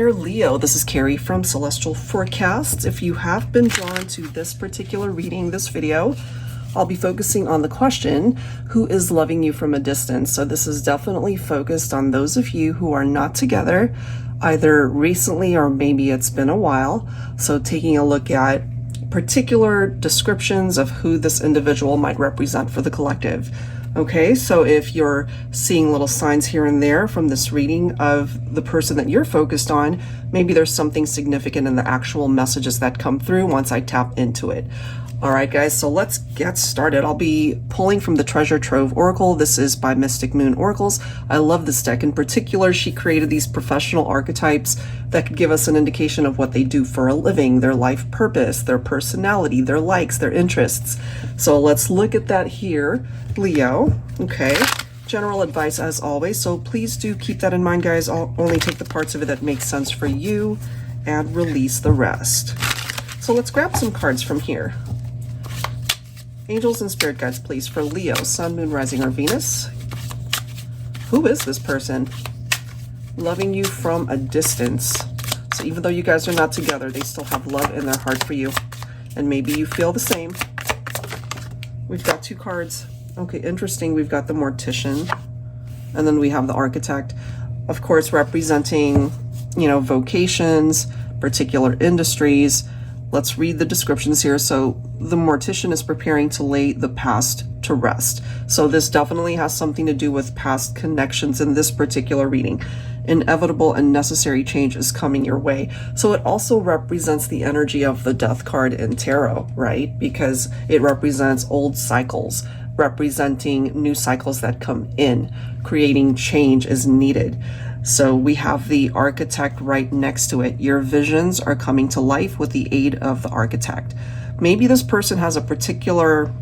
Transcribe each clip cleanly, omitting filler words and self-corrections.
there, Leo. This is Carrie from Celestial Forecasts. If you have been drawn to this particular reading, this video, I'll be focusing on the question, who is loving you from a distance? So this is definitely focused on those of you who are not together, either recently or maybe it's been a while. So taking a look at particular descriptions of who this individual might represent for the collective. Okay, so if you're seeing little signs here and there from this reading of the person that you're focused on, maybe there's something significant in the actual messages that come through once I tap into it. All right, guys, so let's get started. I'll be pulling from the Treasure Trove Oracle. This is by Mystic Moon Oracles. I love this deck. In particular, she created these professional archetypes that could give us an indication of what they do for a living, their life purpose, their personality, their likes, their interests. So let's look at that here, Leo. Okay, general advice as always. So please do keep that in mind, guys. I'll only take the parts of it that make sense for you and release the rest. So let's grab some cards from here. Angels and spirit guides, please, for Leo, Sun, Moon, Rising, or Venus. Who is this person? Loving you from a distance. So even though you guys are not together, they still have love in their heart for you. And maybe you feel the same. We've got two cards. Okay, interesting. We've got the Mortician. And then we have the Architect. Of course, representing, you know, vocations, particular industries. Let's read the descriptions here. So the Mortician is preparing to lay the past to rest. So this definitely has something to do with past connections in this particular reading. Inevitable and necessary change is coming your way. So it also represents the energy of the Death card in tarot, right? Because it represents old cycles, representing new cycles that come in. Creating change is needed. So we have the Architect right next to it. Your visions are coming to life with the aid of the Architect. Maybe this person has a particular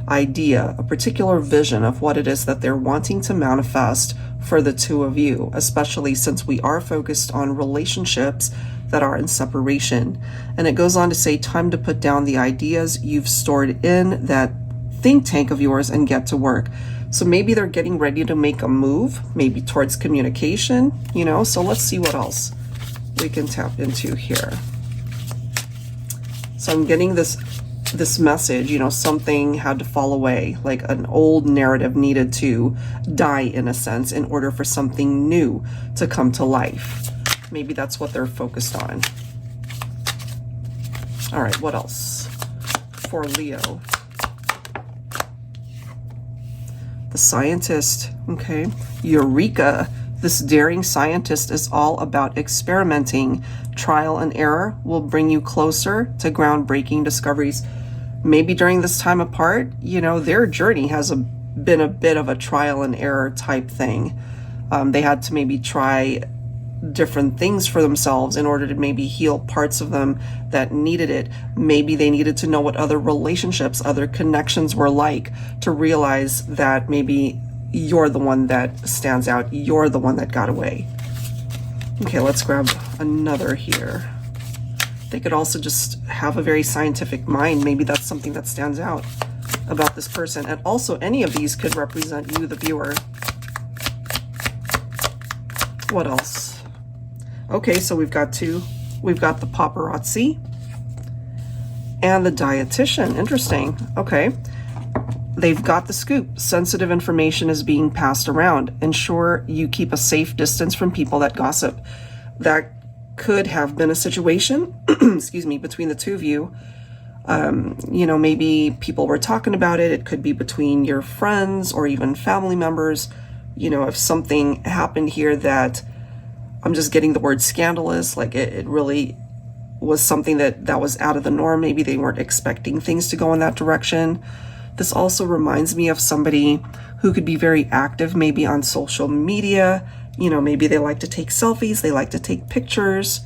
idea, a particular vision of what it is that they're wanting to manifest for the two of you, especially since we are focused on relationships that are in separation. And it goes on to say, time to put down the ideas you've stored in that think tank of yours and get to work. So maybe they're getting ready to make a move, maybe towards communication, you know. So let's see what else we can tap into here. So I'm getting this message, you know, something had to fall away, like an old narrative needed to die in a sense in order for something new to come to life. Maybe that's what they're focused on. All right, what else for Leo? The Scientist, okay. Eureka. This daring scientist is all about experimenting. Trial and error will bring you closer to groundbreaking discoveries. Maybe during this time apart, you know, their journey has been a bit of a trial and error type thing. They had to maybe try different things for themselves in order to maybe heal parts of them that needed it. Maybe they needed to know what other relationships, other connections were like to realize that maybe you're the one that stands out. You're the one that got away. Okay, let's grab another here. They could also just have a very scientific mind. Maybe that's something that stands out about this person. And also any of these could represent you, the viewer. What else? Okay, so we've got two. We've got the Paparazzi and the Dietitian. Interesting. Okay. They've got the scoop. Sensitive information is being passed around. Ensure you keep a safe distance from people that gossip. That could have been a situation, excuse me, between the two of you. You know, maybe people were talking about it. It could be between your friends or even family members. You know, if something happened here that, I'm just getting the word scandalous, like it really was something that was out of the norm. Maybe they weren't expecting things to go in that direction. This also reminds me of somebody who could be very active, maybe on social media. You know, maybe they like to take selfies, they like to take pictures.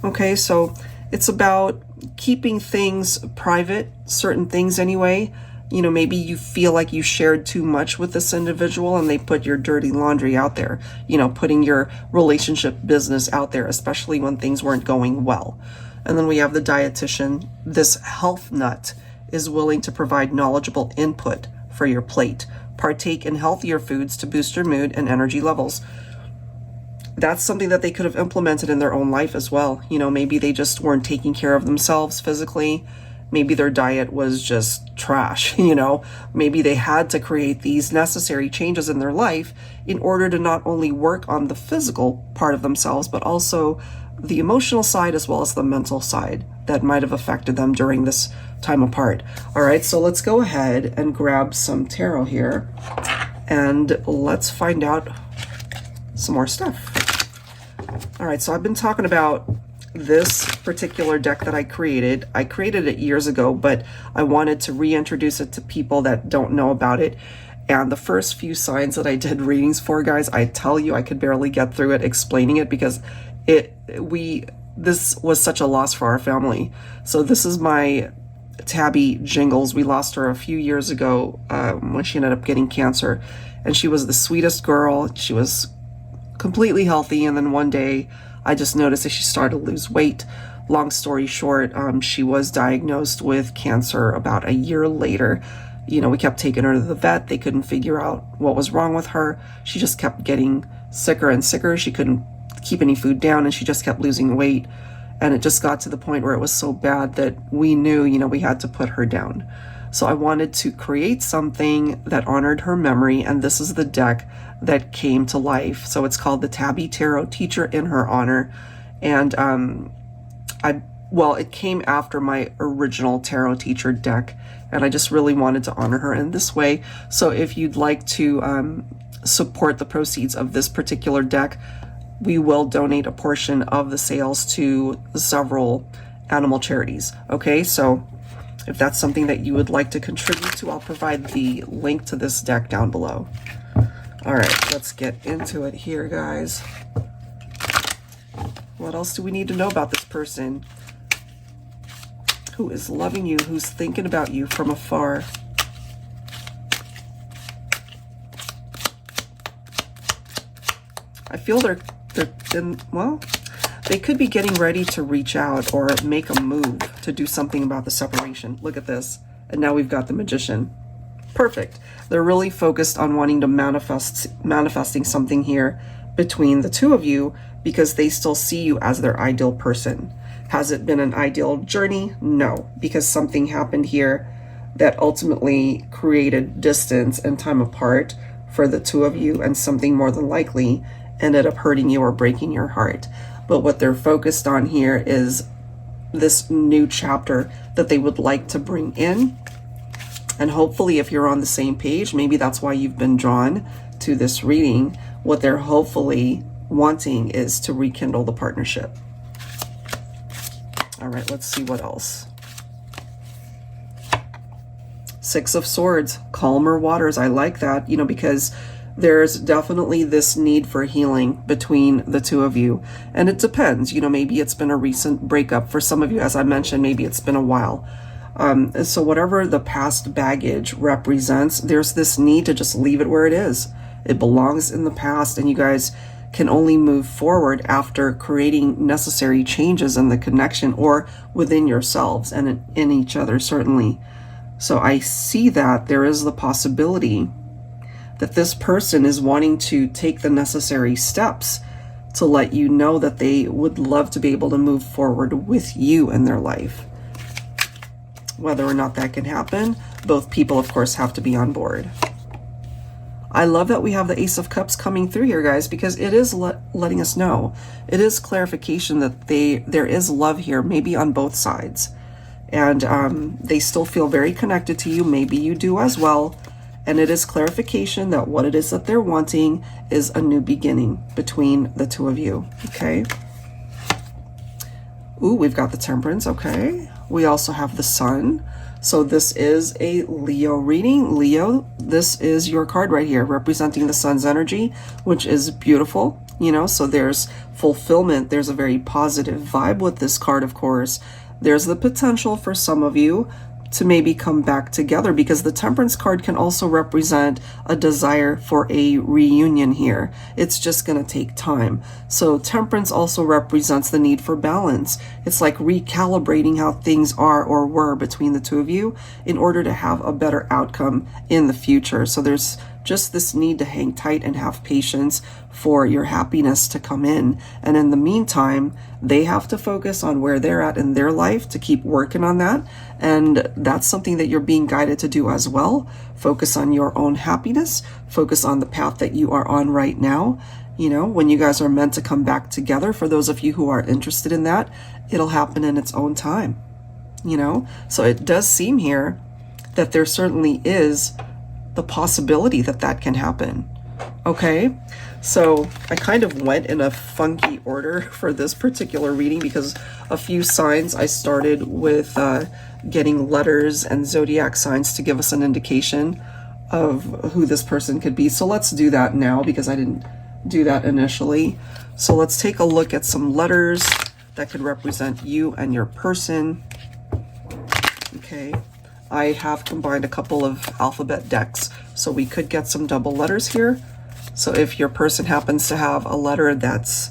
Okay, so it's about keeping things private, certain things anyway. You know, maybe you feel like you shared too much with this individual and they put your dirty laundry out there, you know, putting your relationship business out there, especially when things weren't going well. And then we have the Dietitian. This health nut is willing to provide knowledgeable input for your plate. Partake in healthier foods to boost your mood and energy levels. that's something that they could have implemented in their own life as well. You know, maybe they just weren't taking care of themselves physically. Maybe their diet was just trash, you know. Maybe they had to create these necessary changes in their life in order to not only work on the physical part of themselves, but also the emotional side as well as the mental side that might have affected them during this time apart. All right, so let's go ahead and grab some tarot here and let's find out some more stuff. All right, so I've been talking about this particular deck that I created. I created it years ago, but I wanted to reintroduce it to people that don't know about it. And the first few signs that I did readings for, guys, I tell you, I could barely get through it explaining it because this was such a loss for our family. So this is my Tabby Jingles. We lost her a few years ago when she ended up getting cancer. And she was the sweetest girl. She was completely healthy. And then one day I just noticed that she started to lose weight. Long story short, she was diagnosed with cancer about a year later. You know, we kept taking her to the vet. They couldn't figure out what was wrong with her. She just kept getting sicker and sicker. She couldn't keep any food down and she just kept losing weight. And it just got to the point where it was so bad that we knew, you know, we had to put her down. So I wanted to create something that honored her memory, and this is the deck that came to life. So it's called the Tabby Tarot Teacher in her honor. And it came after my original Tarot Teacher deck, and I just really wanted to honor her in this way. So if you'd like to support the proceeds of this particular deck, we will donate a portion of the sales to several animal charities. Okay, so if that's something that you would like to contribute to, I'll provide the link to this deck down below. All right, let's get into it here, guys. What else do we need to know about this person who is loving you, who's thinking about you from afar? I feel they could be getting ready to reach out or make a move to do something about the separation. Look at this. And now we've got the Magician. Perfect. They're really focused on wanting to manifesting something here between the two of you because they still see you as their ideal person. Has it been an ideal journey? No, because something happened here that ultimately created distance and time apart for the two of you, and something more than likely ended up hurting you or breaking your heart. But what they're focused on here is this new chapter that they would like to bring in. And hopefully, if you're on the same page, maybe that's why you've been drawn to this reading. What they're hopefully wanting is to rekindle the partnership. All right, let's see what else. Six of Swords, calmer waters. I like that, you know, because there's definitely this need for healing between the two of you. And it depends, you know, maybe it's been a recent breakup. For some of you, as I mentioned, maybe it's been a while. So whatever the past baggage represents, there's this need to just leave it where it is. It belongs in the past, and you guys can only move forward after creating necessary changes in the connection or within yourselves and in each other, certainly. So I see that there is the possibility that this person is wanting to take the necessary steps to let you know that they would love to be able to move forward with you in their life. Whether or not that can happen, both people, of course, have to be on board. I love that we have the Ace of Cups coming through here, guys, because it is letting us know. It is clarification that there is love here, maybe on both sides. And they still feel very connected to you. Maybe you do as well. And it is clarification that what it is that they're wanting is a new beginning between the two of you, okay? Ooh, we've got the Temperance, okay. We also have the Sun. So this is a Leo reading. Leo, this is your card right here, representing the Sun's energy, which is beautiful, you know, so there's fulfillment. There's a very positive vibe with this card, of course. There's the potential for some of you to maybe come back together, because the Temperance card can also represent a desire for a reunion here. It's just going to take time. So Temperance also represents the need for balance. It's like recalibrating how things are or were between the two of you in order to have a better outcome in the future. So there's just this need to hang tight and have patience for your happiness to come in. And in the meantime, they have to focus on where they're at in their life to keep working on that. And that's something that you're being guided to do as well. Focus on your own happiness, focus on the path that you are on right now. You know, when you guys are meant to come back together, for those of you who are interested in that, it'll happen in its own time, you know? So it does seem here that there certainly is the possibility that that can happen. Okay, so I kind of went in a funky order for this particular reading because a few signs I started with getting letters and zodiac signs to give us an indication of who this person could be. So let's do that now because I didn't do that initially. So let's take a look at some letters that could represent you and your person. Okay, I have combined a couple of alphabet decks, so we could get some double letters here. So if your person happens to have a letter that's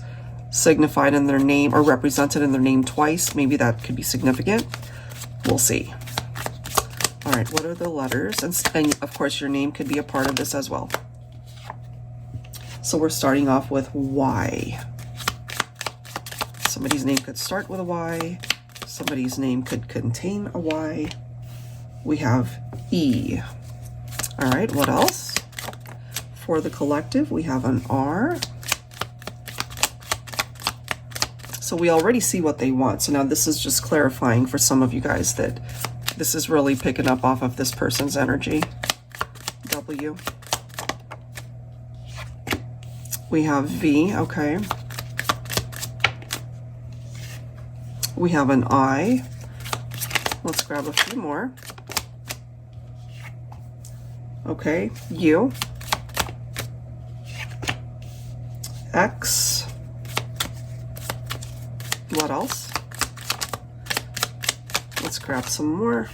signified in their name or represented in their name twice, maybe that could be significant. We'll see. All right, what are the letters? And of course, your name could be a part of this as well. So we're starting off with Y. Somebody's name could start with a Y. Somebody's name could contain a Y. We have E. All right, what else? For the collective, we have an R. So we already see what they want. So now this is just clarifying for some of you guys that this is really picking up off of this person's energy. W. We have V, okay. We have an I. Let's grab a few more. Okay, U. X. What else? Let's grab some more.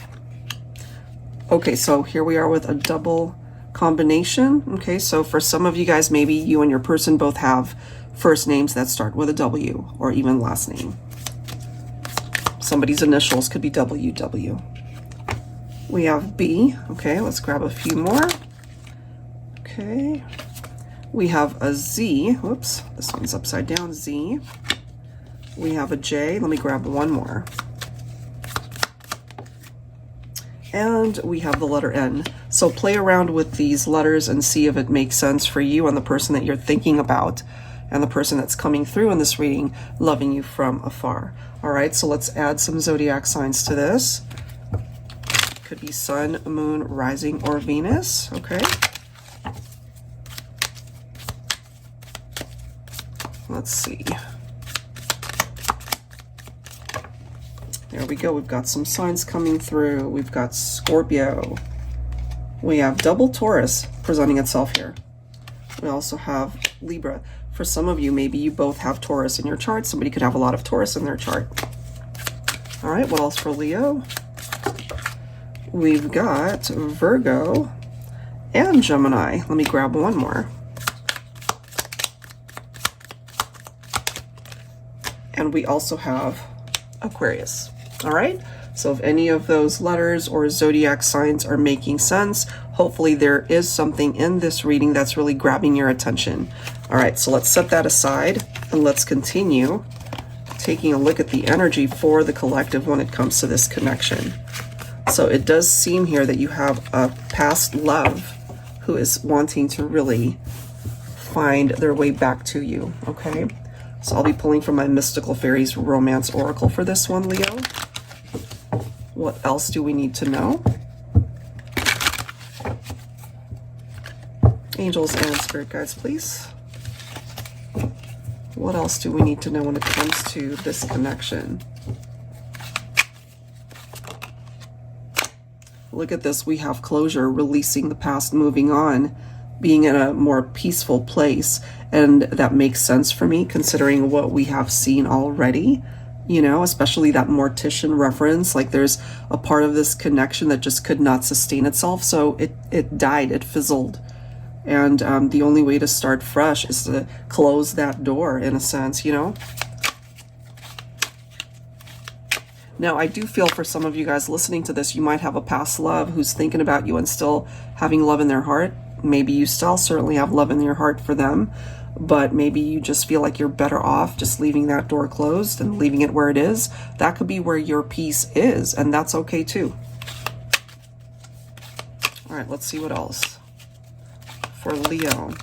Okay, so here we are with a double combination. Okay, so for some of you guys, maybe you and your person both have first names that start with a W or even last name. Somebody's initials could be WW. We have B. Okay, let's grab a few more. Okay. We have a Z. Whoops, this one's upside down. Z. We have a J. Let me grab one more. And we have the letter N. So play around with these letters and see if it makes sense for you and the person that you're thinking about and the person that's coming through in this reading, loving you from afar. All right, so let's add some zodiac signs to this. Could be Sun, Moon, Rising, or Venus. Okay. Let's see. There we go. We've got some signs coming through. We've got Scorpio. We have double Taurus presenting itself here. We also have Libra. For some of you, maybe you both have Taurus in your chart. Somebody could have a lot of Taurus in their chart. All right, what else for Leo? We've got Virgo and Gemini. Let me grab one more. And we also have Aquarius. All right, so if any of those letters or zodiac signs are making sense, hopefully there is something in this reading that's really grabbing your attention. All right, so let's set that aside and let's continue taking a look at the energy for the collective when it comes to this connection. So it does seem here that you have a past love who is wanting to really find their way back to you, okay? So I'll be pulling from my Mystical Fairies Romance Oracle for this one, Leo. What else do we need to know? Angels and spirit guides, please. What else do we need to know when it comes to this connection? Look at this. We have closure, releasing the past, moving on, being in a more peaceful place. And that makes sense for me considering what we have seen already, you know, especially that mortician reference. Like there's a part of this connection that just could not sustain itself. So it died, it fizzled. And the only way to start fresh is to close that door in a sense, you know. Now, I do feel for some of you guys listening to this, you might have a past love who's thinking about you and still having love in their heart. maybe you still certainly have love in your heart for them, but maybe you just feel like you're better off just leaving that door closed and leaving it where it is. That could be where your peace is, and that's okay too. All right, let's see what else for Leo.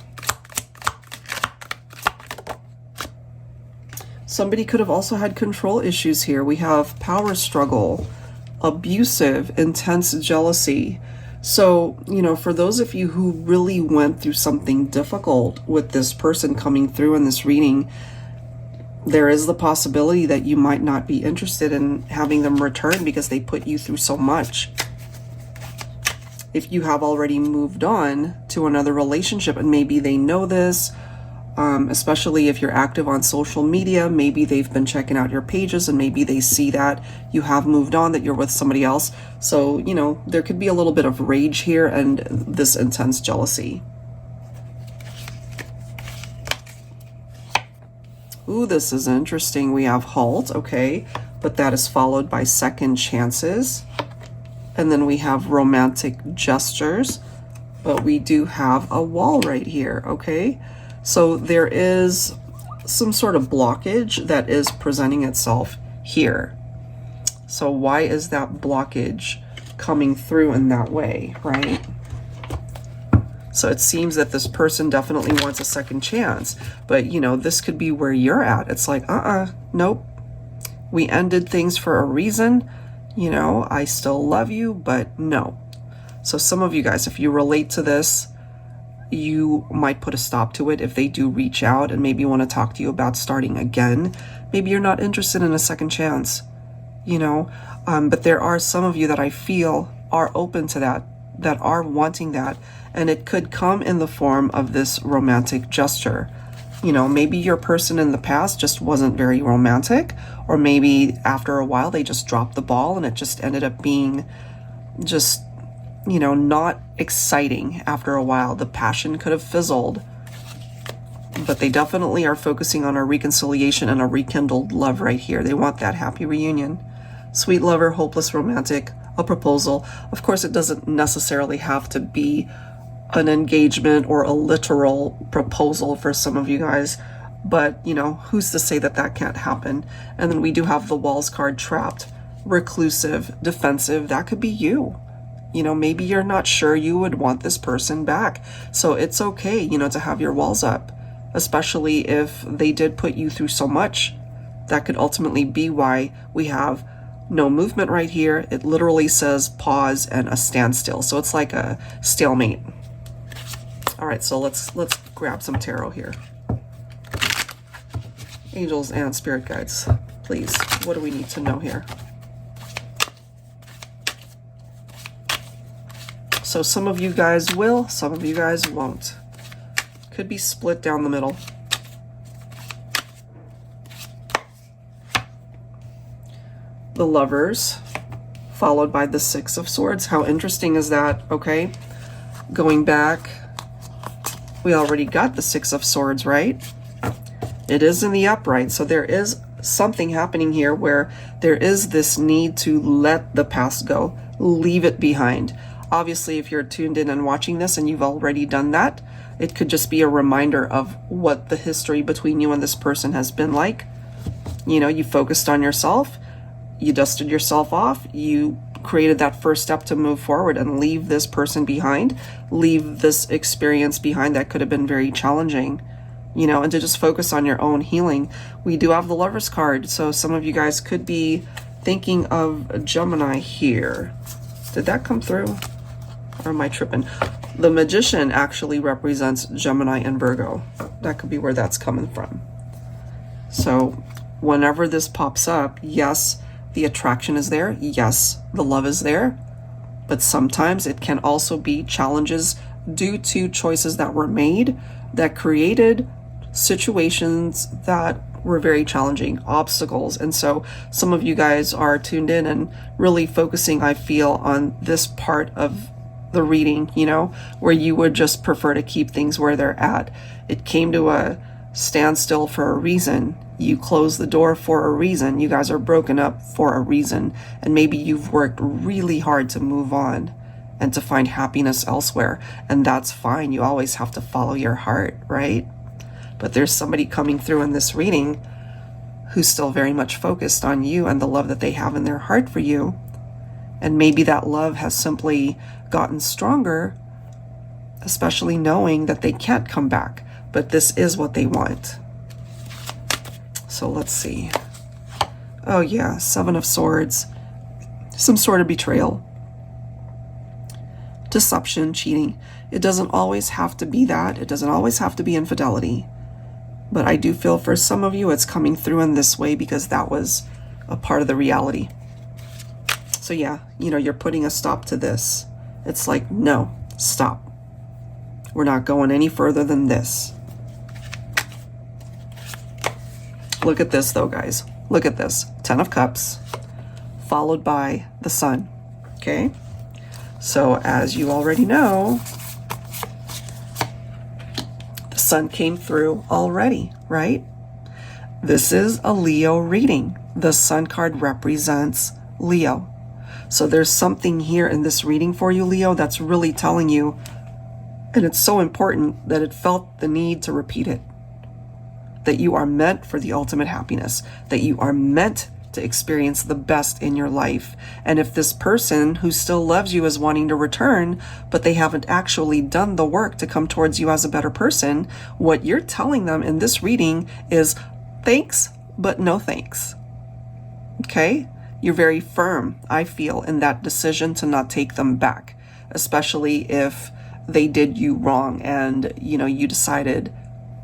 Somebody could have also had control issues here. We have power struggle, abusive, intense jealousy. So, you know, for those of you who really went through something difficult with this person coming through in this reading, there is the possibility that you might not be interested in having them return because they put you through so much. If you have already moved on to another relationship and maybe they know this, especially if you're active on social media, maybe they've been checking out your pages and maybe they see that you have moved on, that you're with somebody else. So, you know, there could be a little bit of rage here and this intense jealousy. Ooh, this is interesting. We have halt, okay, but that is followed by second chances. And then we have romantic gestures, but we do have a wall right here, okay? So there is some sort of blockage that is presenting itself here. So why is that blockage coming through in that way, right? So it seems that this person definitely wants a second chance, but you know, this could be where you're at. It's like, nope. We ended things for a reason. You know, I still love you, but no. So some of you guys, if you relate to this, you might put a stop to it if they do reach out and maybe want to talk to you about starting again. Maybe you're not interested in a second chance, you know, but there are some of you that I feel are open to that, that are wanting that, and it could come in the form of this romantic gesture. You know, maybe your person in the past just wasn't very romantic, or maybe after a while they just dropped the ball and it just ended up being just, you know, not exciting after a while. The passion could have fizzled, but they definitely are focusing on a reconciliation and a rekindled love right here. They want that happy reunion. Sweet lover, hopeless romantic, a proposal. Of course, it doesn't necessarily have to be an engagement or a literal proposal for some of you guys, but you know, who's to say that that can't happen? And then we do have the walls card, trapped, reclusive, defensive. That could be you. You know, maybe you're not sure you would want this person back. So it's okay, you know, to have your walls up, especially if they did put you through so much. That could ultimately be why we have no movement right here. It literally says pause and a standstill. So it's like a stalemate. All right, so let's grab some tarot here. Angels and spirit guides, please. What do we need to know here? So some of you guys will, some of you guys won't. Could be split down the middle. The Lovers, followed by the Six of Swords. How interesting is that? Okay, going back, we already got the Six of Swords, right? It is in the upright, so there is something happening here where there is this need to let the past go, leave it behind. Obviously, if you're tuned in and watching this and you've already done that, it could just be a reminder of what the history between you and this person has been like. You know, you focused on yourself, you dusted yourself off, you created that first step to move forward and leave this person behind, leave this experience behind that could have been very challenging, you know, and to just focus on your own healing. We do have the Lovers card, so some of you guys could be thinking of a Gemini here. Did that come through? Or am I tripping? The Magician actually represents Gemini and Virgo. That could be where that's coming from. So whenever this pops up, yes, the attraction is there. Yes, the love is there. But sometimes it can also be challenges due to choices that were made that created situations that were very challenging, obstacles. And so some of you guys are tuned in and really focusing, I feel, on this part of the reading, you know, where you would just prefer to keep things where they're at. It came to a standstill for a reason. You closed the door for a reason. You guys are broken up for a reason. And maybe you've worked really hard to move on. and to find happiness elsewhere. And that's fine. You always have to follow your heart, right? But there's somebody coming through in this reading who's still very much focused on you and the love that they have in their heart for you. And maybe that love has simply gotten stronger, especially knowing that they can't come back, but this is what they want. So let's see. Oh yeah, Seven of Swords, some sort of betrayal, deception, cheating. It doesn't always have to be that. It doesn't always have to be infidelity. But I do feel for some of you it's coming through in this way because that was a part of the reality. So yeah, you know, you're putting a stop to this. It's like, no, stop. We're not going any further than this. Look at this though, guys. Look at this. 10 of Cups, followed by the Sun. Okay? So as you already know, the Sun came through already, right? This is a Leo reading. The Sun card represents Leo. So there's something here in this reading for you, Leo, that's really telling you, and it's so important that it felt the need to repeat it, that you are meant for the ultimate happiness, that you are meant to experience the best in your life. And if this person who still loves you is wanting to return, but they haven't actually done the work to come towards you as a better person, what you're telling them in this reading is thanks, but no thanks. Okay? You're very firm, I feel, in that decision to not take them back, especially if they did you wrong and, you know, you decided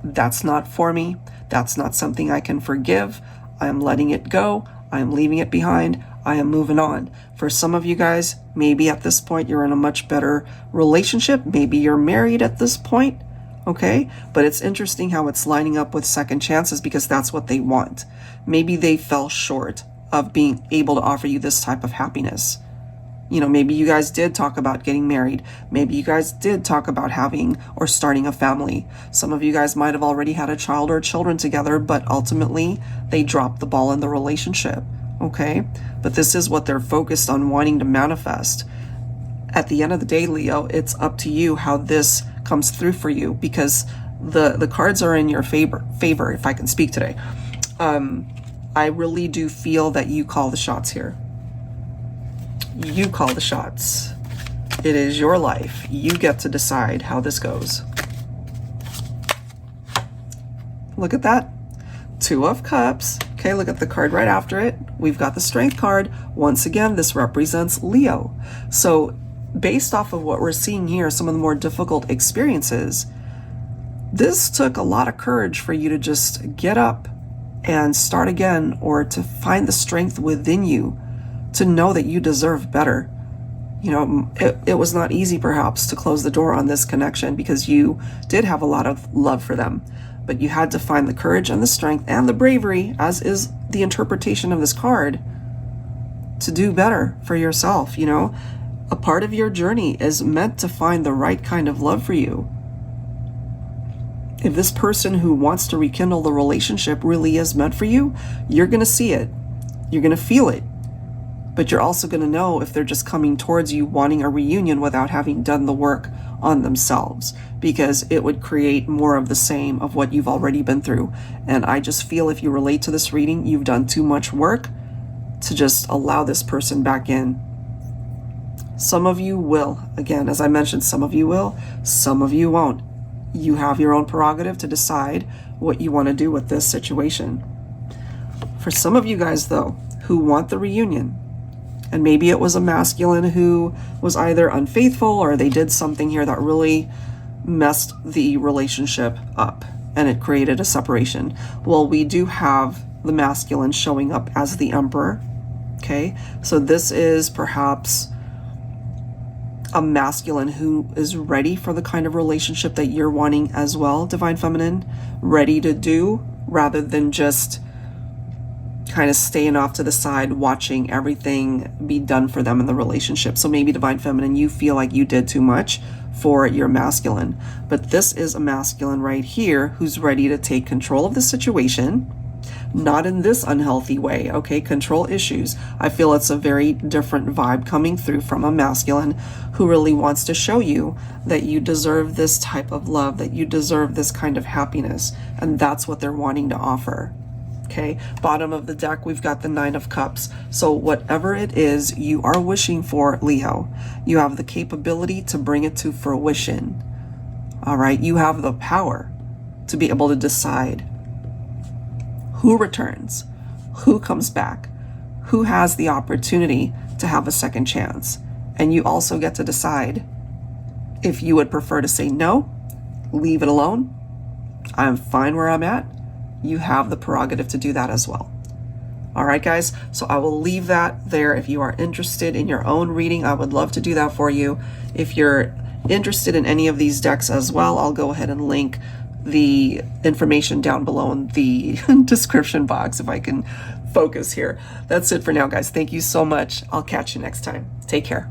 that's not for me. That's not something I can forgive. I am letting it go. I am leaving it behind. I am moving on. For some of you guys, maybe at this point you're in a much better relationship. Maybe you're married at this point. Okay? But it's interesting how it's lining up with second chances because that's what they want. Maybe they fell short of being able to offer you this type of happiness. You know, maybe you guys did talk about getting married. Maybe you guys did talk about having or starting a family. Some of you guys might have already had a child or children together, but ultimately they dropped the ball in the relationship. Okay? But this is what they're focused on wanting to manifest. At the end of the day, Leo, it's up to you how this comes through for you because the cards are in your favor, if I can speak today. I really do feel that you call the shots here. You call the shots. It is your life. You get to decide how this goes. Look at that. 2 of Cups. Okay, look at the card right after it. We've got the Strength card. Once again, this represents Leo. So based off of what we're seeing here, some of the more difficult experiences, this took a lot of courage for you to just get up and start again, or to find the strength within you to know that you deserve better. You know, it was not easy perhaps to close the door on this connection because you did have a lot of love for them, but you had to find the courage and the strength and the bravery, as is the interpretation of this card, to do better for yourself. You know, a part of your journey is meant to find the right kind of love for you. If this person who wants to rekindle the relationship really is meant for you, you're going to see it. You're going to feel it. But you're also going to know if they're just coming towards you wanting a reunion without having done the work on themselves, because it would create more of the same of what you've already been through. And I just feel if you relate to this reading, you've done too much work to just allow this person back in. Some of you will. Again, as I mentioned, some of you will, some of you won't. You have your own prerogative to decide what you want to do with this situation. For some of you guys, though, who want the reunion, and maybe it was a masculine who was either unfaithful or they did something here that really messed the relationship up and it created a separation. Well, we do have the masculine showing up as the Emperor. Okay, so this is perhaps a masculine who is ready for the kind of relationship that you're wanting as well, Divine Feminine, ready to do rather than just kind of staying off to the side watching everything be done for them in the relationship. So maybe Divine Feminine, you feel like you did too much for your masculine, but this is a masculine right here who's ready to take control of the situation, not in this unhealthy way, okay? Control issues. I feel it's a very different vibe coming through from a masculine who really wants to show you that you deserve this type of love, that you deserve this kind of happiness, and that's what they're wanting to offer. Okay, bottom of the deck, we've got the Nine of Cups. So whatever it is you are wishing for, Leo, you have the capability to bring it to fruition. All right, you have the power to be able to decide who returns, who comes back, who has the opportunity to have a second chance. And you also get to decide if you would prefer to say no, leave it alone, I'm fine where I'm at. You have the prerogative to do that as well. All right, guys, so I will leave that there. If you are interested in your own reading, I would love to do that for you. If you're interested in any of these decks as well, I'll go ahead and link the information down below in the description box if I can focus here. That's it for now, guys. Thank you so much. I'll catch you next time. Take care.